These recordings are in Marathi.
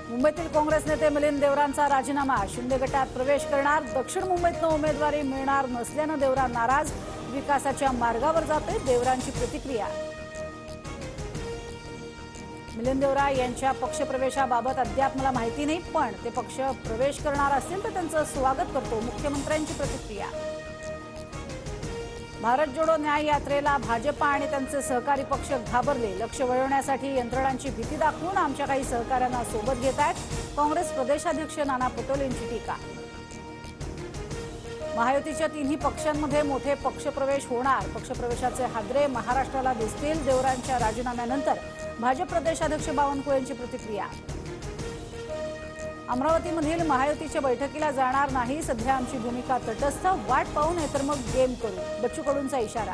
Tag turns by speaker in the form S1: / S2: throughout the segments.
S1: मुंबईतील काँग्रेस नेते मिलिंद देवरांचा राजीनामा, शिंदे गटात प्रवेश करणार। दक्षिण मुंबईतनं उमेदवारी मिळणार नसल्यानं देवरा नाराज, विकासाच्या मार्गावर जातोय देवरांची प्रतिक्रिया। मिलिंद देवरा यांच्या पक्षप्रवेशाबाबत अद्याप मला माहिती नाही, पण ते पक्ष प्रवेश करणार असतील तर त्यांचं स्वागत करतो, मुख्यमंत्र्यांची प्रतिक्रिया। भारत जोडो न्याय यात्रेला भाजपा आणि त्यांचे सहकारी पक्ष घाबरले, लक्ष वळवण्यासाठी यंत्रणांची भीती दाखवून आमच्या काही सहकाऱ्यांना सोबत घेत आहेत, काँग्रेस प्रदेशाध्यक्ष नाना पटोलेंची टीका। महायुतीच्या तिन्ही पक्षांमध्ये मोठे पक्षप्रवेश होणार, पक्षप्रवेशाचे हादरे महाराष्ट्राला दिसतील, देवरांच्या राजीनाम्यानंतर भाजप प्रदेशाध्यक्ष बावनकुळेंची प्रतिक्रिया। अमरावतीमधील महायुतीच्या बैठकीला जाणार नाही, सध्या आमची भूमिका तटस्थ, वाट पाहू नये तर मग गेम करू, बच्चू कडूंचा इशारा।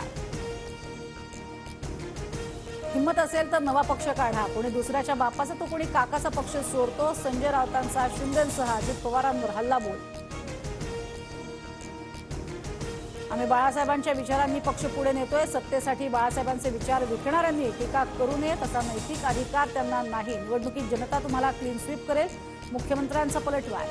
S1: हिम्मत असेल तर नवा पक्ष काढा, कोणी दुसऱ्याच्या बापाचा तो कोणी काकाचा पक्ष सोडतो, संजय राऊतांचा शिंदेंसह अजित पवारांवर हल्लाबोल। आम्ही बाळासाहेबांच्या विचारांनी पक्ष पुढे नेतोय, सत्तेसाठी बाळासाहेबांचे विचार विकणाऱ्यांनी टीका करू नये, तसा नैतिक अधिकार त्यांना नाही, निवडणुकीत जनता तुम्हाला क्लीन स्वीप करेल, मुख्यमंत्र्यांचा पलटवार।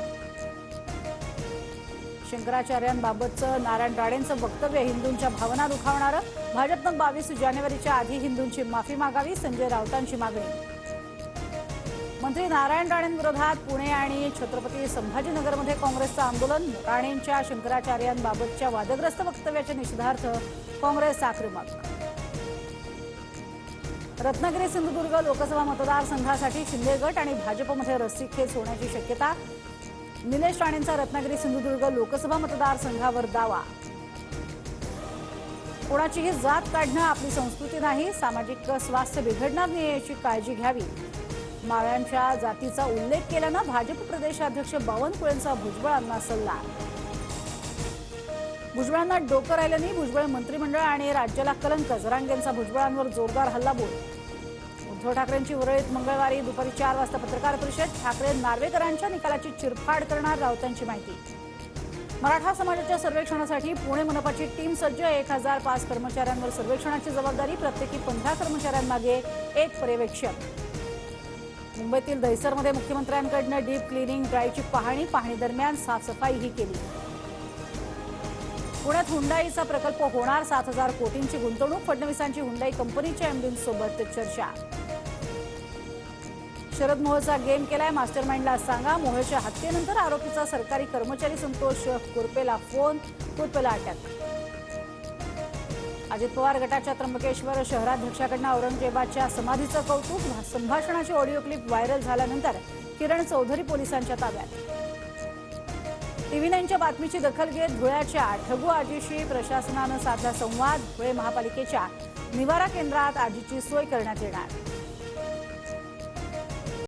S1: शंकराचार्यांबाबतचं नारायण राणेंचं वक्तव्य हिंदूंच्या भावना दुखावणारं, भाजपनं 22 जानेवारीच्या आधी हिंदूंची माफी मागावी, संजय राऊतांची मागणी। मंत्री नारायण राणेंविरोधात पुणे आणि छत्रपती संभाजीनगरमध्ये काँग्रेसचं आंदोलन, राणेंच्या शंकराचार्यांबाबतच्या वादग्रस्त वक्तव्याच्या निषेधार्थ काँग्रेस आक्रमक। रत्नागिरी सिंधुदुर्ग लोकसभा मतदारसंघासाठी शिंदे गट आणि भाजपमध्ये रस्सीखेच होण्याची शक्यता, निलेश राणेंचा रत्नागिरी सिंधुदुर्ग लोकसभा मतदारसंघावर दावा। कोणाचीही जात काढणं आपली संस्कृती नाही, सामाजिक स्वास्थ्य बिघडणार नाही याची काळजी घ्यावी, मावळ्यांच्या जातीचा उल्लेख केल्यानं भाजप प्रदेशाध्यक्ष बावनकुळेंचा भुजबळांना सल्ला। भुजबळांना डोकं राहिलं नाही, भुजबळ मंत्रिमंडळ आणि राज्याला कलंक, जरांगेंचा भुजबळांवर जोरदार हल्लाबोल। उद्धव ठाकरेंची उरळीत मंगळवारी दुपारी 4 वाजता पत्रकार परिषद, ठाकरे नार्वेकरांच्या निकालाची चिरफाड करणार, राऊतांची माहिती। मराठा समाजाच्या सर्वेक्षणासाठी पुणे मनपाची टीम सज्ज, 1005 कर्मचाऱ्यांवर सर्वेक्षणाची जबाबदारी, प्रत्येकी 15 कर्मचाऱ्यांमागे एक पर्यवेक्षक। मुंबईतील दहिसरमध्ये मुख्यमंत्र्यांकडून डीप क्लिनिंग ड्राईव्हची पाहणी दरम्यान साफसफाईही केली। पुण्यात हुंडाईचा प्रकल्प होणार, 7,000 कोटींची गुंतवणूक, फडणवीसांची हुंडाई कंपनीच्या एमडींसोबत चर्चा। शरद मोहोळचा गेम केलाय, मास्टरमाइंडला सांगा, मोहोळच्या हत्येनंतर आरोपीचा सरकारी कर्मचारी संतोष कुरपेला फोन, कुरपेला अटक। अजित पवार गटाच्या त्र्यंबकेश्वर शहराध्यक्षाकडून औरंगजेबाच्या समाधीचं कौतुक, संभाषणाची ऑडिओ क्लिप व्हायरल झाल्यानंतर किरण चौधरी पोलिसांच्या ताब्यात। TV9च्या बातमीची दखल घेत धुळ्याच्या ठगू आजीशी प्रशासनानं साधला संवाद, धुळे महापालिकेच्या निवारा केंद्रात आजीची सोय करण्यात येणार।